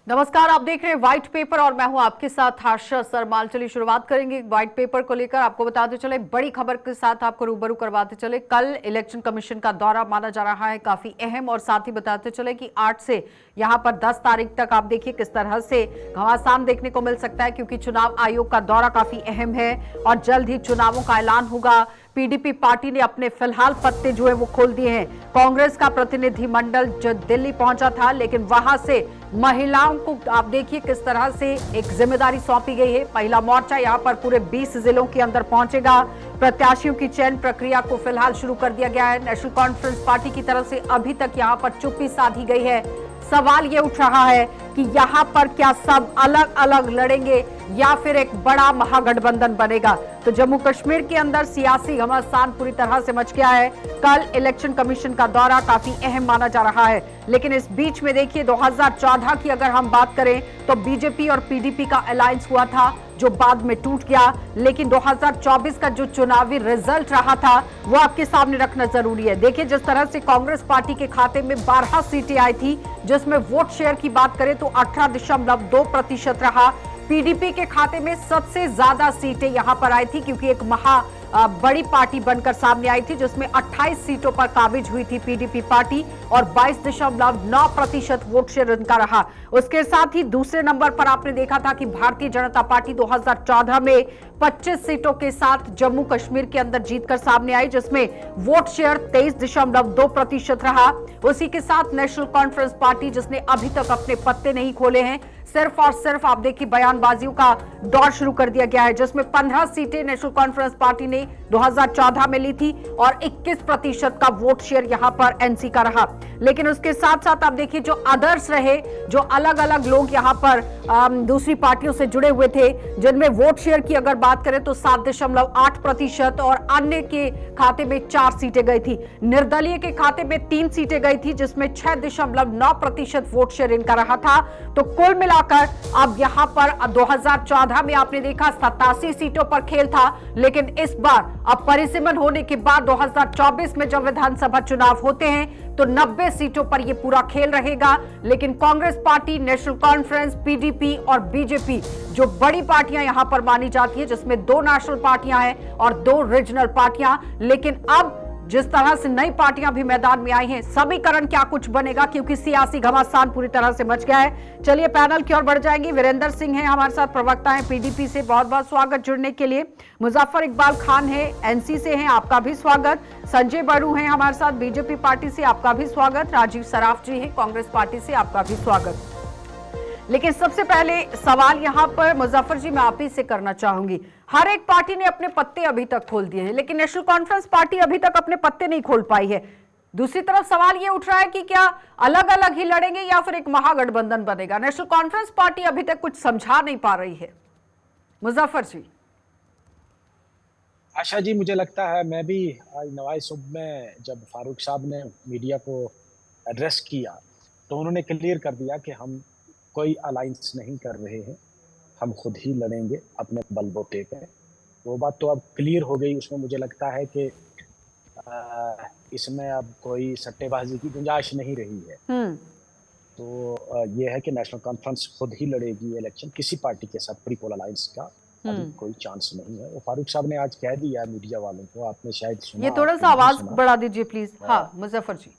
नमस्कार, आप देख रहे हैं व्हाइट पेपर और मैं हूं आपके साथ आशा सरमाल। चलिए शुरुआत करेंगे व्हाइट पेपर को लेकर। आपको बताते चले, बड़ी खबर के साथ आपको रूबरू करवाते चले। कल इलेक्शन कमीशन का दौरा माना जा रहा है काफी अहम, और साथ ही बताते चले कि 8 से यहां पर 10 तारीख तक आप देखिए किस तरह से घमासान देखने को मिल सकता है, क्योंकि चुनाव आयोग का दौरा काफी अहम है और जल्द ही चुनावों का ऐलान होगा। पीडीपी पार्टी ने अपने फिलहाल पत्ते जो है वो खोल दिए हैं। कांग्रेस का प्रतिनिधिमंडल जो दिल्ली पहुंचा था, लेकिन वहां से महिलाओं को आप देखिए किस तरह से एक जिम्मेदारी सौंपी गई है। महिला मोर्चा यहां पर पूरे 20 जिलों के अंदर पहुंचेगा। प्रत्याशियों की चयन प्रक्रिया को फिलहाल शुरू कर दिया गया है। नेशनल कॉन्फ्रेंस पार्टी की तरफ से अभी तक यहां पर चुप्पी साधी गई है। सवाल ये उठ रहा है कि यहां पर क्या सब अलग अलग लड़ेंगे या फिर एक बड़ा महागठबंधन बनेगा। तो जम्मू कश्मीर के अंदर सियासी घमासान पूरी तरह से मच गया है। कल इलेक्शन कमीशन का दौरा काफी अहम माना जा रहा है, लेकिन इस बीच में देखिए 2014 की अगर हम बात करें तो बीजेपी और पीडीपी का अलायंस हुआ था जो बाद में टूट गया। लेकिन 2024 का जो चुनावी रिजल्ट रहा था वो आपके सामने रखना जरूरी है। देखिए जिस तरह से कांग्रेस पार्टी के खाते में 12 सीटें आई थी, जिसमें वोट शेयर की बात करें तो 18.2% रहा। पीडीपी के खाते में सबसे ज्यादा सीटें यहां पर आई थी, क्योंकि एक बड़ी पार्टी बनकर सामने आई थी, जिसमें 28 सीटों पर काबिज हुई थी पीडीपी पार्टी और 22.9% वोट शेयर इनका रहा। उसके साथ ही दूसरे नंबर पर आपने देखा था कि भारतीय जनता पार्टी 2014 में 25 सीटों के साथ जम्मू कश्मीर के अंदर जीतकर सामने आई, जिसमें वोट शेयर 23.2% रहा। उसी के साथ नेशनल कॉन्फ्रेंस पार्टी, जिसने अभी तक अपने पत्ते नहीं खोले हैं, सिर्फ और सिर्फ आप देखिए बयानबाजियों का दौर शुरू कर दिया गया है, जिसमें 15 सीटें नेशनल कॉन्फ्रेंस पार्टी ने 2014 में ली थी और 21% का वोट शेयर यहां पर एनसी का रहा। लेकिन उसके साथ साथ आप देखिए जो अदर्स रहे, जो अलग अलग लोग यहां पर दूसरी पार्टियों से जुड़े हुए थे, जिनमें वोट शेयर की अगर बात करें तो 7.8% और अन्य के खाते में 4 सीटें गई थी। निर्दलीय के खाते में 3 सीटें गई थी, जिसमें 6.9% वोट शेयर इनका रहा था। तो कुल मिलाकर अब यहां पर 2014 में आपने देखा 87 सीटों पर खेल था, लेकिन इस बार अब परिसीमन होने के बाद 2024 में जब विधानसभा चुनाव होते हैं तो 90 सीटों पर यह पूरा खेल रहेगा। लेकिन Congress party, national conference, PDP और बीजेपी जो बड़ी पार्टियां यहां पर मानी जाती है, जिसमें 2 नेशनल पार्टियां हैं और 2 रीजनल पार्टियां, लेकिन अब जिस तरह से नई पार्टियां भी मैदान में आई हैं, समीकरण क्या कुछ बनेगा, क्योंकि सियासी घमासान पूरी तरह से मच गया है। चलिए पैनल की ओर बढ़ जाएंगे। वीरेंद्र सिंह हैं हमारे साथ, प्रवक्ता हैं पीडीपी से, बहुत बहुत स्वागत जुड़ने के लिए। मुजफ्फर इकबाल खान है एनसी से हैं, आपका भी स्वागत। संजय बड़ू हैं हमारे साथ बीजेपी पार्टी से, आपका भी स्वागत। राजीव सराफ जी हैं कांग्रेस पार्टी से, आपका भी स्वागत। लेकिन सबसे पहले सवाल यहां पर मुजफ्फर जी मैं आप ही से करना चाहूंगी। हर एक पार्टी ने अपने पत्ते अभी तक खोल दिए हैं, लेकिन नेशनल कॉन्फ्रेंस पार्टी अभी तक अपने पत्ते नहीं खोल पाई है। दूसरी तरफ सवाल ये उठ रहा है कि क्या अलग अलग ही लड़ेंगे या फिर एक महागठबंधन बनेगा। नेशनल कॉन्फ्रेंस पार्टी अभी तक कुछ समझा नहीं पा रही है। मुजफ्फर जी। आशा जी, मुझे लगता है मैं भी आज नवाई सुबह में जब फारूक साहब ने मीडिया को एड्रेस किया तो उन्होंने क्लियर कर दिया कि हम कोई अलायंस नहीं कर रहे हैं, हम खुद ही लड़ेंगे अपने बलबूते पे। वो बात तो अब क्लियर हो गई। उसमें मुझे लगता है कि इसमें अब कोई सट्टेबाजी की गुंजाइश नहीं रही है। तो ये है कि नेशनल कॉन्फ्रेंस खुद ही लड़ेगी इलेक्शन, किसी पार्टी के साथ प्री पोल अलायंस का अभी कोई चांस नहीं है। वो फारूक साहब ने आज कह दिया मीडिया वालों को, आपने शायद सुना। ये थोड़ा सा आवाज बढ़ा दीजिए प्लीज। हाँ मुजफ्फर जी।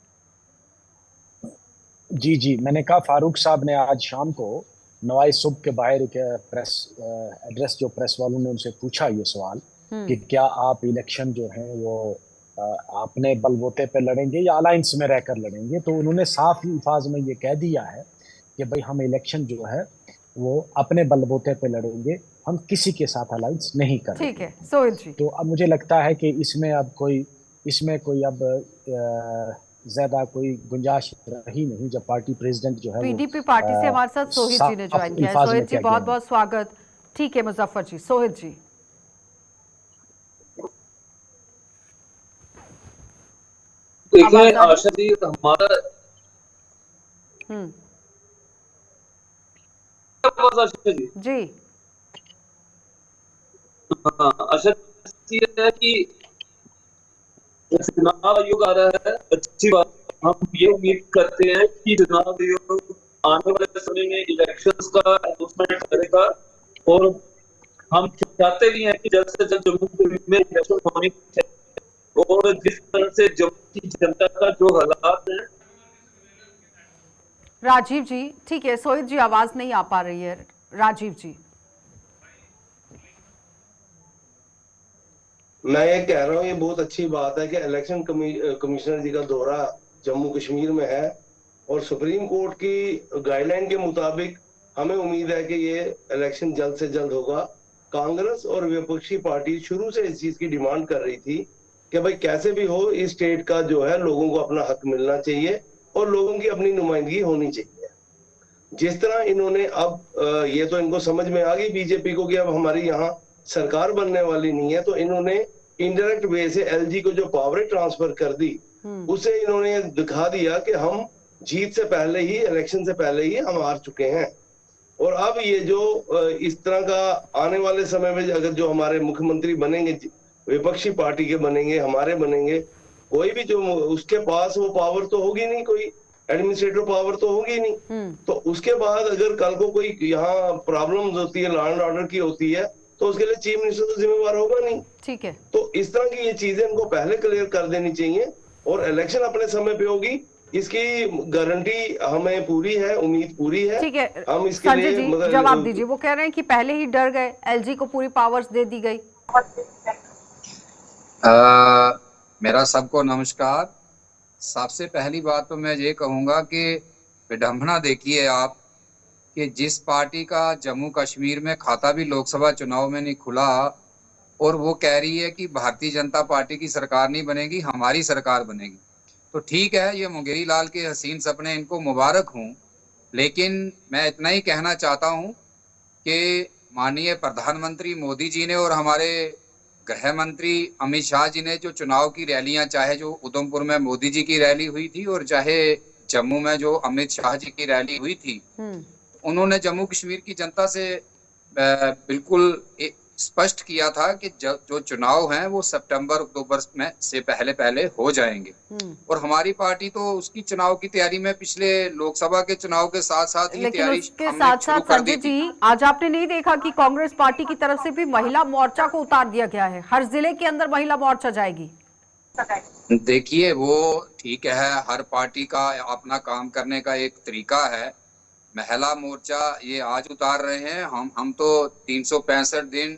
जी, मैंने कहा फारूक साहब ने आज शाम को नवाई सुबह के बाहर एक प्रेस एड्रेस, जो प्रेस वालों ने उनसे पूछा ये सवाल कि क्या आप इलेक्शन जो है वो अपने बलबूते पे लड़ेंगे या अलायंस में रहकर लड़ेंगे, तो उन्होंने साफ अल्फाज में ये कह दिया है कि भाई हम इलेक्शन जो है वो अपने बलबूते पे लड़ेंगे, हम किसी के साथ अलायंस नहीं करेंगे। ठीक है सोहेल जी। तो अब मुझे लगता है कि इसमें कोई अब ज्यादा कोई गुंजाइश रही नहीं। जब पार्टी प्रेसिडेंट जो है पीडीपी पार्टी से हमारे साथ सोहित जी ने ज्वाइन किया है। सोहित जी बहुत बहुत स्वागत। ठीक है मुजफ्फर जी। सोहित जी। देखिए आशा जी, हमारा आशा जी हाँ, आशा जी है कि चुनाव आयोग आ रहा है, अच्छी बात। हम ये उम्मीद करते हैं कि चुनाव आयोग आने वाले समय में इलेक्शंस का अनाउंसमेंट करेगा और हम चाहते भी हैं कि जल्द से जल्द जम्मू कश्मीर में इलेक्शन होनी चाहिए और जिस तरह से जम्मू की जनता का जो हालात है। राजीव जी ठीक है, सोहित जी आवाज नहीं आ पा रही है। राजीव जी मैं ये कह रहा हूँ, ये बहुत अच्छी बात है कि इलेक्शन कमिश्नर जी का दौरा जम्मू कश्मीर में है और सुप्रीम कोर्ट की गाइडलाइन के मुताबिक हमें उम्मीद है कि ये इलेक्शन जल्द से जल्द होगा। कांग्रेस और विपक्षी पार्टी शुरू से इस चीज की डिमांड कर रही थी कि भाई कैसे भी हो इस स्टेट का जो है लोगों को अपना हक मिलना चाहिए और लोगों की अपनी नुमाइंदगी होनी चाहिए। जिस तरह इन्होंने अब ये तो इनको समझ में आ गई बीजेपी को कि अब हमारी यहाँ सरकार बनने वाली नहीं है, तो इन्होंने इनडायरेक्ट वे से एलजी को जो पावर ट्रांसफर कर दी, उसे इन्होंने दिखा दिया कि हम जीत से पहले ही, इलेक्शन से पहले ही हम हार चुके हैं। और अब ये जो इस तरह का आने वाले समय में अगर जो हमारे मुख्यमंत्री बनेंगे, विपक्षी पार्टी के बनेंगे, हमारे बनेंगे, कोई भी जो उसके पास वो पावर तो होगी नहीं, कोई एडमिनिस्ट्रेटिव पावर तो होगी नहीं। तो उसके बाद अगर कल को कोई यहाँ प्रॉब्लम्स होती है, लॉ एंड ऑर्डर की होती है, तो उसके लिए चीफ मिनिस्टर तो जिम्मेवार होगा नहीं। ठीक है, तो इस तरह की ये चीजें इनको पहले क्लियर कर देनी चाहिए और इलेक्शन अपने समय पे होगी, इसकी गारंटी हमें पूरी है, उम्मीद पूरी है। ठीक है हम इसके संजय लिए जी जवाब दीजिए। वो कह रहे हैं कि पहले ही डर गए, एलजी को पूरी पावर्स दे दी गई। मेरा सबको नमस्कार। सबसे पहली बात तो मैं ये कहूँगा कि विडंबना देखिए आप कि जिस पार्टी का जम्मू कश्मीर में खाता भी लोकसभा चुनाव में नहीं खुला और वो कह रही है कि भारतीय जनता पार्टी की सरकार नहीं बनेगी, हमारी सरकार बनेगी। तो ठीक है, ये मुंगेरी लाल के हसीन सपने, इनको मुबारक हूँ, लेकिन मैं इतना ही कहना चाहता हूँ कि माननीय प्रधानमंत्री मोदी जी ने और हमारे गृह मंत्री अमित शाह जी ने जो चुनाव की रैलियां, चाहे जो उधमपुर में मोदी जी की रैली हुई थी और चाहे जम्मू में जो अमित शाह जी की रैली हुई थी, उन्होंने जम्मू कश्मीर की जनता से बिल्कुल स्पष्ट किया था कि जो चुनाव हैं वो सितंबर अक्टूबर में से पहले हो जाएंगे। और हमारी पार्टी तो उसकी चुनाव की तैयारी में पिछले लोकसभा के चुनाव के साथ साथ ही तैयारी हमने शुरू कर दी थी। आज आपने नहीं देखा कि कांग्रेस पार्टी की तरफ से भी महिला मोर्चा को उतार दिया गया है, हर जिले के अंदर महिला मोर्चा जाएगी। देखिए वो ठीक है, हर पार्टी का अपना काम करने का एक तरीका है। महिला मोर्चा ये आज उतार रहे हैं, हम तो 365 दिन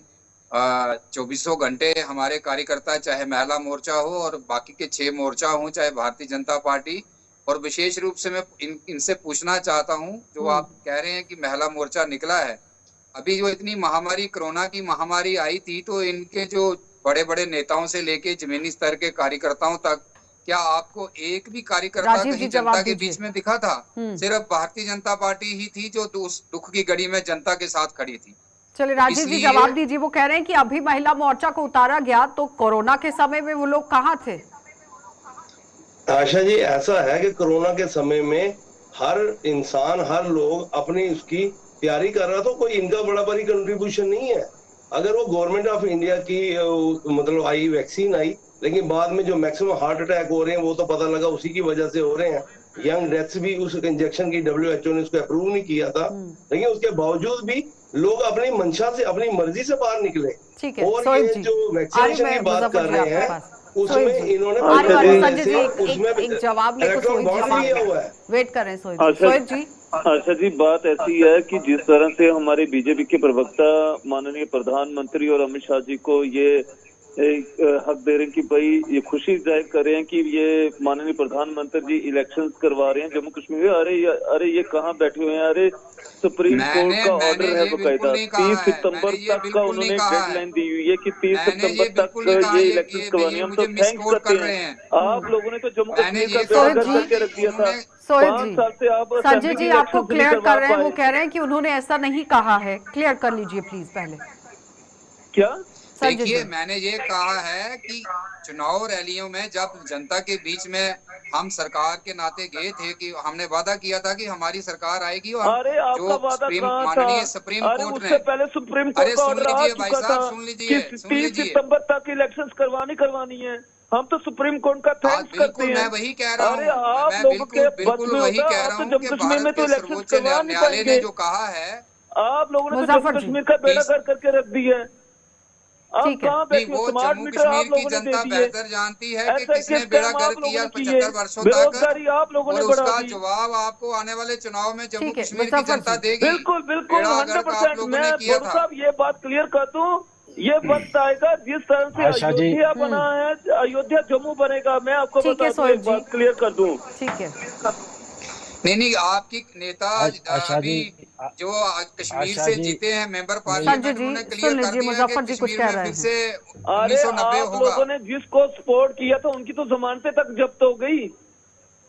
24 घंटे हमारे कार्यकर्ता, चाहे महिला मोर्चा हो और बाकी के 6 मोर्चा हो, चाहे भारतीय जनता पार्टी। और विशेष रूप से मैं इनसे पूछना चाहता हूं, जो आप कह रहे हैं कि महिला मोर्चा निकला है, अभी जो इतनी महामारी, कोरोना की महामारी आई थी, तो इनके जो बड़े बड़े नेताओं से लेके जमीनी स्तर के कार्यकर्ताओं तक, क्या आपको एक भी कार्यकर्ता कहीं जनता के बीच में दिखा था? सिर्फ भारतीय जनता पार्टी ही थी जो उस दुख की घड़ी में जनता के साथ खड़ी थी। चलिए राजीव जी जवाब दीजिए। वो कह रहे हैं कि अभी महिला मोर्चा को उतारा गया, तो कोरोना के समय में वो लोग कहाँ थे? आशा जी, ऐसा है कि कोरोना के समय में हर इंसान, हर लोग अपनी उसकी तैयारी कर रहा था, कोई इनका बड़ा बड़ी कंट्रीब्यूशन नहीं है। अगर वो गवर्नमेंट ऑफ इंडिया की मतलब आई, वैक्सीन आई, लेकिन बाद में जो मैक्सिमम हार्ट अटैक हो रहे हैं वो तो पता लगा उसी की वजह से हो रहे हैं। यंग डेथ्स भी उस इंजेक्शन की WHO ने उसको अप्रूव नहीं किया था, लेकिन उसके बावजूद भी लोग अपनी मंशा से, अपनी मर्जी से बाहर निकले। और ये जो वैक्सीनेशन की बात कर रहे हैं उसमें इन्होंने एक जवाब लिया हुआ है, वेट कर रहे हैं सोहित जी। अच्छा जी, बात ऐसी है कि जिस तरह से हमारे बीजेपी के प्रवक्ता माननीय प्रधानमंत्री और अमित शाह जी को ये हक दे रहे हैं कि भाई ये खुशी जाहिर कर रहे हैं कि ये माननीय प्रधानमंत्री जी इलेक्शंस करवा रहे हैं जम्मू कश्मीर में। अरे ये कहाँ बैठे हुए हैं? अरे सुप्रीम कोर्ट का ऑर्डर है बकायदा, 30 सितंबर तक का उन्होंने डेडलाइन दी हुई है कि 30 सितंबर तक ये इलेक्शन करवानी है। हम तो थैंक्स करते हैं। आप लोगों ने तो जम्मू कश्मीर का बेड़ा करके रख दिया था। 5 साल से आप संजय जी आपको क्लियर कर रहे हैं, वो कह रहे हैं कि उन्होंने ऐसा नहीं कहा है। क्लियर कर लीजिए प्लीज पहले। क्या? देखिए, मैंने ये कहा है कि चुनाव रैलियों में जब जनता के बीच में हम सरकार के नाते गए थे कि हमने वादा किया था कि हमारी सरकार आएगी, और जो माननीय सुप्रीम कोर्ट ने, पहले सुप्रीम कोर्ट का ऑर्डर आ चुका था सुन लीजिए 30 सितंबर तक इलेक्शंस करवानी है। हम तो सुप्रीम कोर्ट का थैंक्स करते हैं। मैं वही कह रहा हूँ, अरे आप मैं लोगों के बस बिल्कुल में वही होता, कह आप रहा तो हूँ जम्मू कि कश्मीर में भारत तो के इलेक्शन सर्वोच्च करवा नहीं न्यायालय ने पाएंगे। जो कहा है, आप लोगों ने तो मुजफ्फर जम्मू जी, कश्मीर का बेड़ा इस- कर करके रख दिया है। आप ठीक है। कहाँ नहीं, बैठे हो? वो स्मार्ट जम्मू मीटर कश्मीर आप की लोगों ने दे जनता दिए, बेहतर जानती है कि SI के किसने बेड़ा स्कैम गर्क आप लोगों किया ने किए, 75 वर्षों तक, बेरोजगारी आप लोगों और ने बढ़ा उसका दी। जवाब आपको आने वाले चुनाव में जम्मू ठीक है कश्मीर की मुजफ्फर जनता जी, देगी। बिल्कुल बिल्कुल बेड़ा गर्क आप 100%। लोगों मैं ने किया बड़ू था। साहब ये बात क्लियर कर दूं, ये वक्त आएगा जिस तरह से आशा जी, अयोध्या बना है, अयोध्या जम्मू बनेगा। मैं आपको ठीक है बता दूं, सोहेब एक जी, बात क्लियर कर दूं। ठीक है। नहीं, आपकी नेता आशा अभी जी, जो कश्मीर आशा से जी, जीते हैं मेंबर मेरी संजय पार्लियामेंट, जी उन्होंने सुन क्लियर कर लीजिए, दिया है कि मुजफ्फर जी कुछ कश्मीर कह में रहे फिर हैं। से अरे 1990 आप होगा। लोगों ने जिसको सपोर्ट किया था उनकी तो जमानतें तक जब्त हो गई,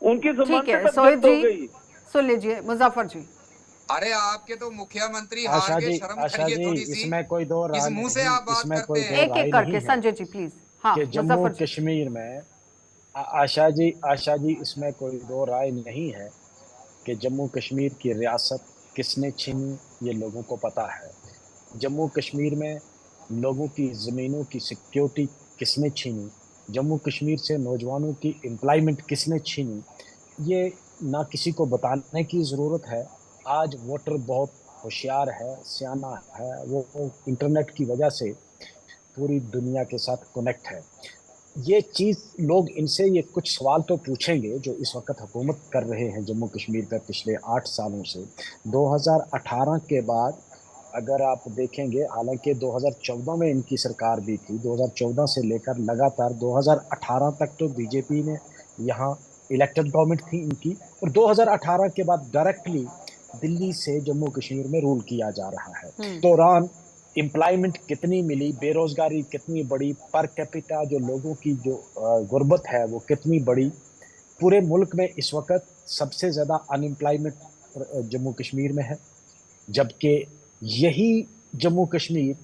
उनकी ठीक जमानतें है तक सोहेब जब्त हो जी, गई। सुन लीजिए मुजफ्फर जी। अरे आपके तो मुख्यमंत्री हार गए, शर्म आशा करिए जी, थोड़ी सी। इसमें कोई दो किस राय मुंह से नहीं, आप बात इसमें करते कोई हैं? दो एक राय एक करके नहीं है संजय जी प्लीज। हाँ कि जम्मू मुजफ्फर जी। कश्मीर में आशा जी इसमें कोई दो राय नहीं है कि जम्मू कश्मीर की रियासत किसने छीनी, ये लोगों को पता है। जम्मू कश्मीर में लोगों की ज़मीनों की सिक्योरिटी किसने छीनी, जम्मू कश्मीर से नौजवानों की एम्प्लॉयमेंट किसने छीनी, ये ना किसी को बताने की ज़रूरत है। आज वोटर बहुत होशियार है, सियाना है, वो इंटरनेट की वजह से पूरी दुनिया के साथ कनेक्ट है। ये चीज़ लोग इनसे ये कुछ सवाल तो पूछेंगे जो इस वक्त हुकूमत कर रहे हैं जम्मू कश्मीर पर पिछले 8 सालों से। 2018 के बाद अगर आप देखेंगे, हालांकि 2014 में इनकी सरकार भी थी, 2014 से लेकर लगातार 2018 तक तो बीजेपी ने यहाँ इलेक्टेड गवर्नमेंट थी इनकी, और 2018 के बाद डायरेक्टली दिल्ली से जम्मू कश्मीर में रूल किया जा रहा है। दौरान एम्प्लॉयमेंट कितनी मिली, बेरोजगारी कितनी बढ़ी, पर कैपिटा जो लोगों की जो गुर्बत है वो कितनी बढ़ी। पूरे मुल्क में इस वक्त सबसे ज्यादा अनएम्प्लॉयमेंट जम्मू कश्मीर में है, जबकि यही जम्मू कश्मीर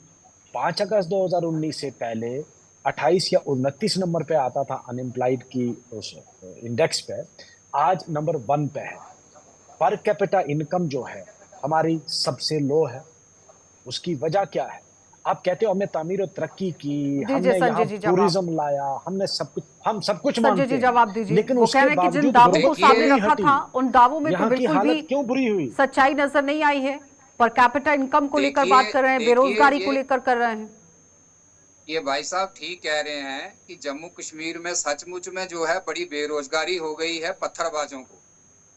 5 अगस्त 2019 से पहले 28 या 29 नंबर पे आता था अनएम्प्लॉयड की उस इंडेक्स पे, आज नंबर 1 पे है। पर कैपिटा इनकम जो है हमारी सबसे लो है। उसकी वजह क्या है? आप कहते हो हमने तामीर और तरक्की की, दीजिए हमने यहाँ संजय जी जवाब। टूरिज्म लाया, हमने सब कुछ, हम सब कुछ संजय मानते जी हैं, जवाब दीजिए। लेकिन वो कह उसके रहे हैं कि जिन बावजूद दावों को गुर्बत क्यों सामने नहीं रखा हटी? था उन दावों में तो यहाँ की बिल्कुल भी हालत क्यों बुरी हुई? सच्चाई नजर नहीं आई है। पर कैपिटा इनकम को लेकर बात कर रहे हैं, देखिए बेरोजगारी को लेकर कर रहे हैं। ये भाई साहब ठीक कह रहे हैं कि जम्मू कश्मीर में सचमुच में जो है बड़ी बेरोजगारी हो गई है पत्थरबाजों को,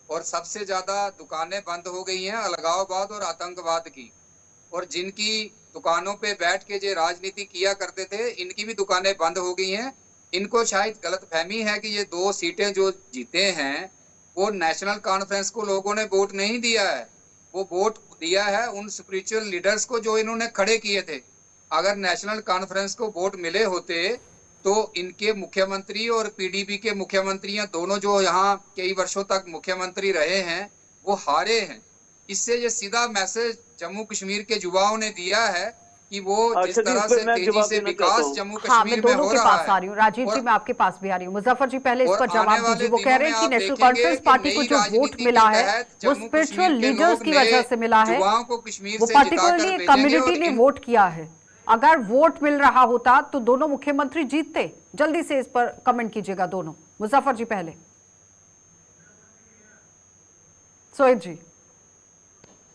और सबसे ज्यादा दुकानें बंद हो गई हैं अलगाववाद और आतंकवाद की। और जिनकी दुकानों पे बैठ के जो राजनीति किया करते थे, इनकी भी दुकानें बंद हो गई हैं। इनको शायद गलतफहमी है कि ये 2 सीटें जो जीते हैं वो नेशनल कॉन्फ्रेंस को लोगों ने वोट नहीं दिया है, वो वोट दिया है उन स्पिरिचुअल लीडर्स को जो इन्होंने खड़े किए थे। अगर नेशनल कॉन्फ्रेंस को वोट मिले होते तो इनके मुख्यमंत्री और पीडीपी के मुख्यमंत्री दोनों जो यहाँ कई वर्षों तक मुख्यमंत्री रहे हैं वो हारे हैं। इससे ये सीधा मैसेज जम्मू कश्मीर के युवाओं ने दिया है कि वो जिस अच्छा जी, तरह इस पे से मैं तेजी जवाब से देना चाहता विकास हूँ। जम्मू हाँ, मैं कश्मीर में दोनों हो के रहा पास आ है, रही हूँ। राजीव जी और मैं आपके पास भी आ रही हूँ। मुजफ्फर जी पहले इस और पर आने जवाब वाले दीजिए। वो कह दिनों रहे में हैं कि आप नेशनल देखेंगे कॉन्फ्रेंस कि पार्टी को नई जो वोट राजनीति मिला के है तहत वो जम्मू स्पिरिचुअल कश्मीर के लीडर्स लोग की नए वजह से मिला है। युवाओं को कश्मीर वो से पर्टिकुलरली जिताकर एक भेजेंगे। कम्युनिटी और ने वोट किया है। अगर वोट मिल रहा होता तो दोनों मुख्यमंत्री जीतते। जल्दी से इस पर कमेंट कीजिएगा दोनों। मुजफ्फर जी पहले। सोहेब जी।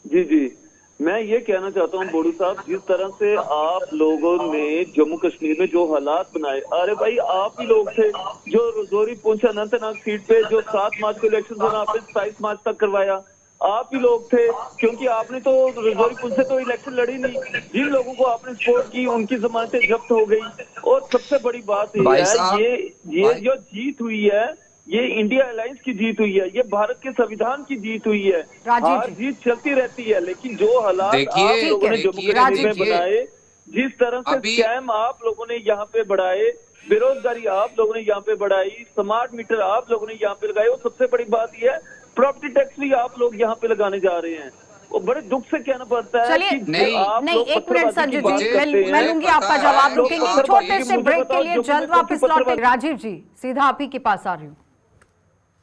जी जी, मैं ये कहना चाहता हूँ बोडू साहब, जिस तरह से आप लोगों ने जम्मू कश्मीर में जो हालात बनाए, अरे भाई आप ही लोग थे जो रजौरी पुंछ अनंतनाग सीट पे जो 7 मार्च को इलेक्शन होना आपने 27 मार्च तक करवाया, आप ही लोग थे। क्योंकि आपने तो रजौरी पुंछ से तो इलेक्शन लड़ी नहीं। जिन लोगों को आपने सपोर्ट की उनकी जमानतें जब्त हो गई। और सबसे बड़ी बात भाई यह है, साहब, ये जो जीत हुई है ये इंडिया अलायंस की जीत हुई है, ये भारत के संविधान की जीत हुई है। राजीव हार जी। जीत चलती रहती है, लेकिन जो हालात देखिए आप लोगों ने जम्मू कश्मीर में देखिए बनाए, जिस तरह से अभी स्कैम आप लोगों ने यहाँ पे बढ़ाए, बेरोजगारी आप लोगों ने यहाँ पे बढ़ाई, स्मार्ट मीटर आप लोगों ने यहाँ पे लगाए, और सबसे बड़ी बात यह है प्रॉपर्टी टैक्स भी आप लोग यहाँ पे लगाने जा रहे हैं। वो बड़े दुख से कहना पड़ता है चलिए कि आप नहीं, लोग एक मिनट पत्थरबाजी की संजय बात जी, करते मैं हैं। लूंगी आपका जवाब। आप लोग रुकेंगे एक पत्थरबाजी छोटे की, से मुझे ब्रेक के बताओ, लिए, जम्मू में जल्द कौन सी वापस लौटे। पत्थरबाजी? राजीव जी सीधा आप ही के पास आ रही हूँ,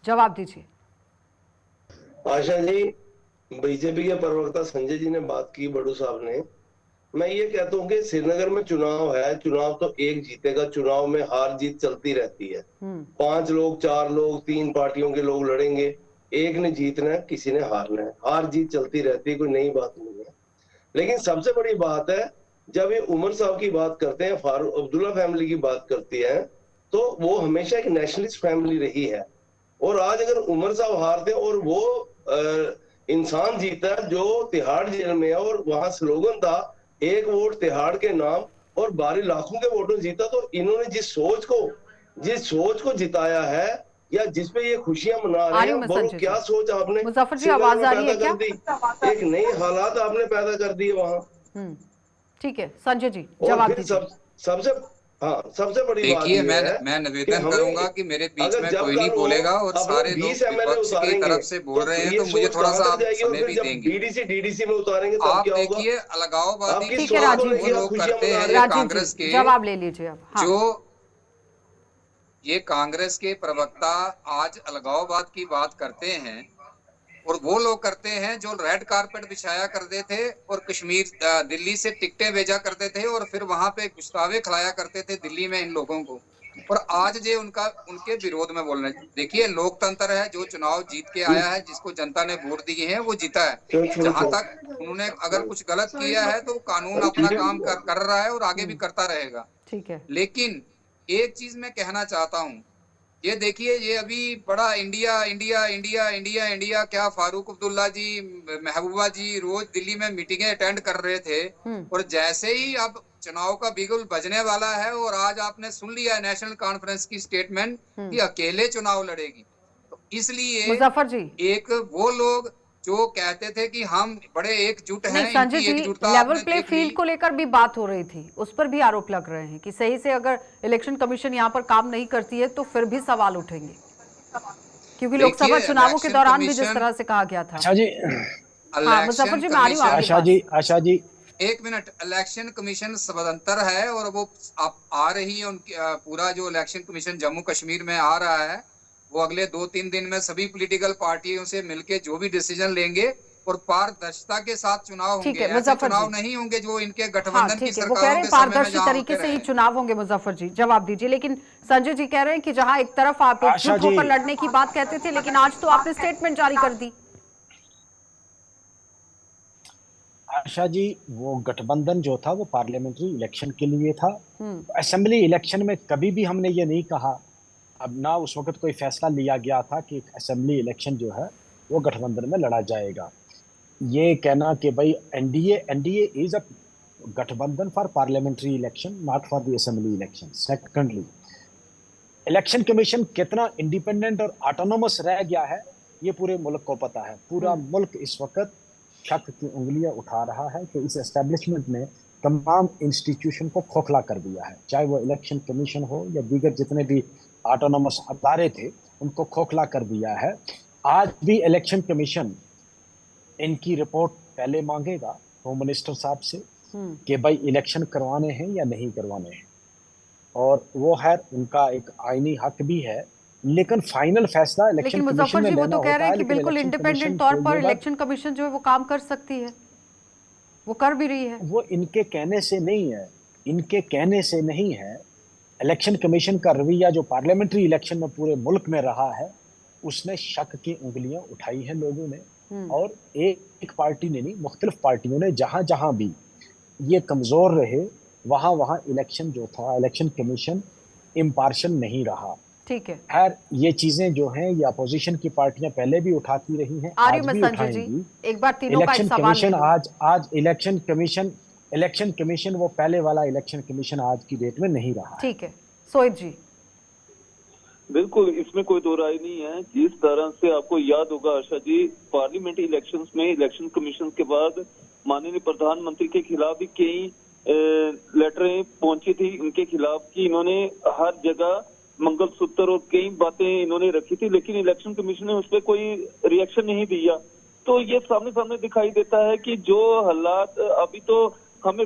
जवाब दीजिए। आशा जी, बीजेपी के प्रवक्ता संजय जी ने बात की, बड़ू साहब ने, मैं ये कहता हूँ कि श्रीनगर में चुनाव है, चुनाव तो एक जीतेगा, चुनाव में हार जीत चलती रहती है। 5 लोग, 4 लोग, 3 पार्टियों के लोग लड़ेंगे, एक ने जीतना है, किसी ने हारना है, हार जीत चलती रहती है, कोई नई बात नहीं है। लेकिन सबसे बड़ी बात है, जब ये उमर साहब की बात करते हैं, फारूक अब्दुल्ला फैमिली की बात करती है, तो वो हमेशा एक नेशनलिस्ट फैमिली रही है। और आज अगर उमर साहब हारते और वो इंसान जीता जो तिहाड़ जेल में है, और वहां स्लोगन था एक वोट तिहाड़ के नाम, और 12 लाखों के वोटों जीता, तो इन्होंने जिस सोच को जिताया है, या जिस पे ये खुशियां मना रहे हैं, बोलो क्या सोच आपने मुजफ्फर जी आवाज आ रही है क्या? एक नई हालात आपने पैदा कर दिए वहां। ठीक है संजय जी और जवाब फिर दीजिए। सबसे बड़ी बात देखिए, ये है मैं निवेदन करूंगा कि मेरे बीच में कोई नहीं कल बोलेगा, और अपने सारे 20 लोग एमएलए विपक्ष की उतारेंगे, तरफ से बोल रहे हैं, ये तो मुझे सोच थोड़ा कहां सा तक आप जाएगी? और समय फिर भी जब देंगे। डीडीसी में उतारेंगे तब आप क्या होगा? देखिए, अलगाववादी आपकी ठीक है सोच को राजीव लेके वो आप लोग खुशियां करते मना हैं रहे हैं। कांग्रेस के, जवाब ले लीजिए अब। हाँ। जो ये कांग्रेस के प्रवक्ता आज अलगाववाद की बात करते हैं, और वो लोग करते हैं जो रेड कारपेट बिछाया करते थे और कश्मीर दिल्ली से टिकटें भेजा करते थे, और फिर वहां पे गुस्तावे खिलाया करते थे दिल्ली में इन लोगों को, और आज जे उनके विरोध में बोल रहे हैं। देखिए, लोकतंत्र है, जो चुनाव जीत के आया है, जिसको जनता ने वोट दिए हैं, वो जीता है। जहां तक उन्होंने अगर कुछ गलत किया है तो कानून अपना काम कर रहा है और आगे भी करता रहेगा। ठीक है। लेकिन एक चीज मैं कहना चाहता हूं, ये देखिए, ये अभी बड़ा India India India India India, क्या फारूक अब्दुल्ला जी, महबूबा जी रोज दिल्ली में मीटिंगें अटेंड कर रहे थे, और जैसे ही अब चुनाव का बिगुल बजने वाला है, और आज आपने सुन लिया नेशनल कॉन्फ्रेंस की स्टेटमेंट कि अकेले चुनाव लड़ेगी, तो इसलिए मुजफ्फर जी एक वो लोग जो कहते थे कि हम बड़े एकजुट नहीं, हैं, संजय इनकी जी एकजुटता लेवल आपने प्ले देख ली। फील्ड को लेकर भी बात हो रही थी, उस पर भी आरोप लग रहे हैं कि सही से अगर इलेक्शन कमिशन यहाँ पर काम नहीं करती है तो फिर भी सवाल उठेंगे, क्योंकि लोकसभा चुनावों के दौरान भी जिस तरह से कहा गया था। अच्छा जी, हाँ मुजफ्फर जी मैं आ रही हूँ आपके पास। आशा जी एक मिनट, इलेक्शन कमीशन स्वतंत्र है, और वो आप आ रही है उनकी पूरा जो इलेक्शन कमीशन जम्मू कश्मीर में आ रहा है, वो अगले 2-3 दिन में सभी पॉलिटिकल पार्टियों से मिलके जो भी डिसीजन लेंगे, और पारदर्शिता के साथ चुनाव होंगे। ऐसे चुनाव नहीं होंगे जो इनके गठबंधन की सरकारों के समय में जहां तरीके से ही चुनाव होंगे। मुजफ्फर जी जवाब दीजिए। लेकिन संजय जी कह रहे हैं कि जहां एक तरफ आप एकजुट होकर लड़ने की बात कहते थे, लेकिन आज तो आपने स्टेटमेंट जारी कर दी। आशा जी, वो गठबंधन जो था वो पार्लियामेंट्री इलेक्शन के लिए था। असेंबली इलेक्शन में कभी भी हमने ये नहीं कहा, अब ना उस वक्त कोई फैसला लिया गया था कि असेंबली इलेक्शन जो है वो गठबंधन में लड़ा जाएगा। ये कहना कि भाई एनडीए इज अ गठबंधन for parliamentary election, not for the assembly election. Secondly, election commission कितना इंडिपेंडेंट और ऑटोनोमस रह गया है ये पूरे मुल्क को पता है। पूरा मुल्क इस वक्त शक की उंगलियां उठा रहा है कि इस एस्टेब्लिशमेंट ने तमाम इंस्टीट्यूशन को खोखला कर दिया है, चाहे वो इलेक्शन कमीशन हो या दीगर जितने भी ऑटोनोमस अदारे थे, उनको खोखला कर दिया है। आज भी इलेक्शन कमीशन इनकी रिपोर्ट पहले मांगेगा होम मिनिस्टर साहब से कि भाई इलेक्शन करवाने हैं या नहीं करवाने हैं, और वो है उनका एक आईनी हक भी है, लेकिन फाइनल फैसला इलेक्शन कमीशन ने लेना होता है। लेकिन मुजफ्फर जी वो तो कह रहे हैं कि बिल्कुल इंडिपेंडेंट तौर पर इलेक्शन कमीशन जो है वो काम कर सकती है, वो कर भी रही है। वो इनके कहने से नहीं है, इनके कहने से नहीं है। इलेक्शन कमीशन का रवैया जो पार्लियामेंट्री इलेक्शन में पूरे मुल्क में रहा है, उसने शक की उंगलियां उठाई हैं लोगों ने, और एक पार्टी ने नहीं, मुख्तलिफ पार्टियों ने जहां जहां भी ये कमजोर रहे वहां वहां इलेक्शन जो था, इलेक्शन कमीशन इम्पार्शियल नहीं रहा। ठीक है, खैर ये चीजें जो हैं ये अपोजिशन की पार्टियां पहले भी उठाती रही हैं, आज भी उठाएंगी। एक बार तीनों का एक सवाल कमीशन आज इलेक्शन कमीशन वो पहले वाला इलेक्शन कमीशन आज की डेट में नहीं रहा। ठीक है सोहित जी। बिल्कुल, इसमें कोई दो राय नहीं है। जिस तरह से आपको याद होगा आशा जी, पार्लियामेंट्री इलेक्शंस में इलेक्शन कमीशन के बाद माननीय प्रधानमंत्री के खिलाफ भी कई लेटरें पहुंची थी उनके खिलाफ कि इन्होंने हर जगह मंगलसूत्र और कई बातें इन्होंने रखी थी, लेकिन इलेक्शन कमीशन ने उस पर कोई रिएक्शन नहीं दिया। तो ये सामने सामने दिखाई देता है कि जो हालात अभी, तो हमें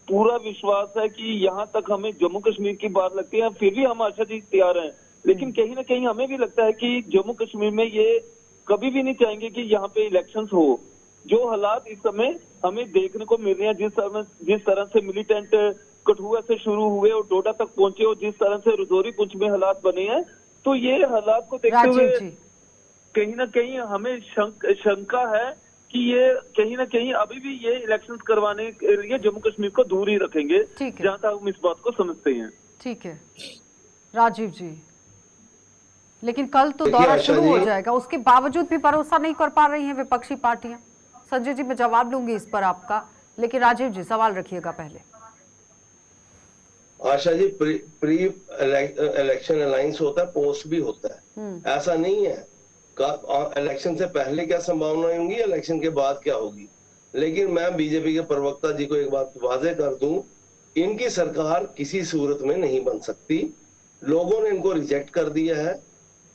पूरा विश्वास है कि यहाँ तक हमें जम्मू कश्मीर की बात लगती है, फिर भी हम आशा जी तैयार हैं, लेकिन कहीं ना कहीं हमें भी लगता है कि जम्मू कश्मीर में ये कभी भी नहीं चाहेंगे कि यहाँ पे इलेक्शंस हो। जो हालात इस समय हमें देखने को मिल रहे हैं, जिस तरह से मिलिटेंट कठुआ से शुरू हुए और डोडा तक पहुंचे और जिस तरह से रजौरी पुंछ में हालात बने हैं, तो ये हालात को देखते हुए राजीव जी, कहीं ना कहीं हमें शंका है कि ये कहीं ना कहीं अभी भी ये इलेक्शंस करवाने के लिए जम्मू कश्मीर को दूर ही रखेंगे, ठीक है। जहां तक हम इस बात को समझते हैं। ठीक है राजीव जी, लेकिन कल तो देखिए दौरा आशा शुरू हो जी, जाएगा, उसके बावजूद भी भरोसा नहीं कर पा रही हैं विपक्षी पार्टियां। संजय जी मैं जवाब लूंगी इस पर आपका, लेकिन राजीव जी सवाल रखिएगा पहले। Asha ji, pre election alliance होता है, पोस्ट भी होता है। ऐसा नहीं है इलेक्शन से पहले क्या संभावनाएं होंगी, इलेक्शन के बाद क्या होगी। लेकिन मैं बीजेपी के प्रवक्ता जी को एक बात वाजे कर दूं, इनकी सरकार किसी सूरत में नहीं बन सकती। लोगों ने इनको रिजेक्ट कर दिया है,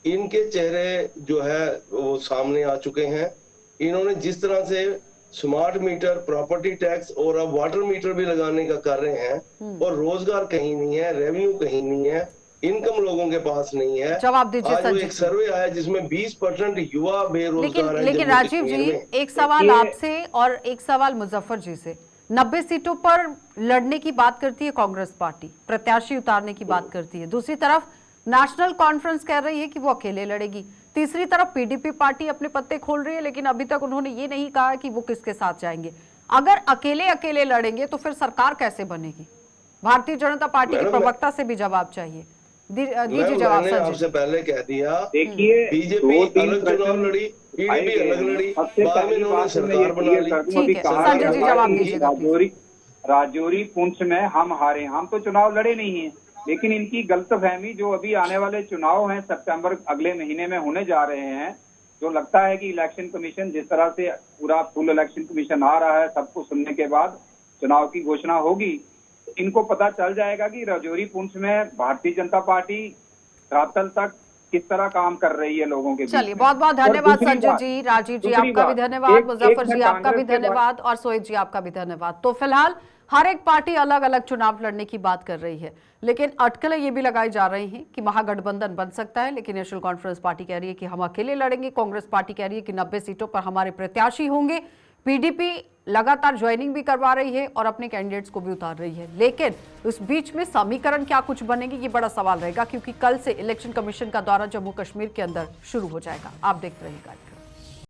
इनके चेहरे जो है वो सामने आ चुके हैं। इन्होंने जिस तरह से स्मार्ट मीटर, प्रॉपर्टी टैक्स और अब वाटर मीटर भी लगाने का कर रहे हैं, और रोजगार कहीं नहीं है, रेवेन्यू कहीं नहीं है, इनकम लोगों के पास नहीं है। जवाब दीजिए आज वो संजय एक जी। सर्वे आया जिसमें 20% युवा बेरोजगार है लेकिन जम्मू राजीव कश्मीर जी, में। एक सवाल आपसे और एक सवाल मुजफ्फर जी से। 90 सीटों पर लड़ने की बात करती है कांग्रेस पार्टी, प्रत्याशी उतारने की बात करती है। दूसरी तरफ नेशनल कॉन्फ्रेंस कह रही है कि वो अकेले लड़ेगी। तीसरी तरफ पीडीपी पार्टी अपने पत्ते खोल रही है, लेकिन अभी तक उन्होंने ये नहीं कहा कि वो किसके साथ जाएंगे। अगर अकेले अकेले लड़ेंगे तो फिर सरकार कैसे बनेगी? भारतीय जनता पार्टी के प्रवक्ता से भी जवाब चाहिए। दीजिए जवाब मैंने संजय आपसे जी। पहले कह दिया, देखिए बीजेपी अलग चुनाव लड़ी, पीडीपी अलग लड़ी, सबसे बाद में पहली इन्होंने बात तो मैं सरकार ये बना क्लियर ली। कर दूं, ठीक अभी है, कहा संजय गया जी था जवाब कि दीजिएगा प्लीज। राजौरी पुंछ में हम हारे, हम तो चुनाव लड़े नहीं है। लेकिन इनकी गलतफहमी जो अभी आने वाले चुनाव हैं सितंबर अगले महीने में होने जा रहे हैं, जो लगता है कि इलेक्शन कमीशन जिस तरह से पूरा फुल इलेक्शन कमीशन आ रहा है, सबको सुनने के बाद चुनाव की घोषणा होगी, इनको पता चल जाएगा कि राजौरी पुंछ में भारतीय जनता पार्टी रातल तक किस तरह काम कर रही है लोगों के बीच चलिए में। बहुत बहुत और धन्यवाद दूसरी संजय बात- जी, राजीव जी दूसरी आपका भी बात, धन्यवाद, मुजफ्फर मैं जी आपका भी कांग्रेस के धन्यवाद और सोहेब जी आपका भी धन्यवाद। तो फिलहाल हर एक पार्टी अलग अलग चुनाव लड़ने की बात कर रही है, लेकिन अटकलें ये भी लगाई जा रही हैं कि महागठबंधन बन सकता है। लेकिन नेशनल कॉन्फ्रेंस पार्टी कह रही है कि हम अकेले लड़ेंगे, कांग्रेस पार्टी कह रही है कि 90 सीटों पर हमारे प्रत्याशी होंगे, पीडीपी लगातार ज्वाइनिंग भी करवा रही है और अपने कैंडिडेट्स को भी उतार रही है। लेकिन उस बीच में समीकरण क्या कुछ बनेगी, ये बड़ा सवाल रहेगा, क्योंकि कल से इलेक्शन कमीशन का दौरा जम्मू कश्मीर के अंदर शुरू हो जाएगा। आप देखते रहिए कार्यक्रम।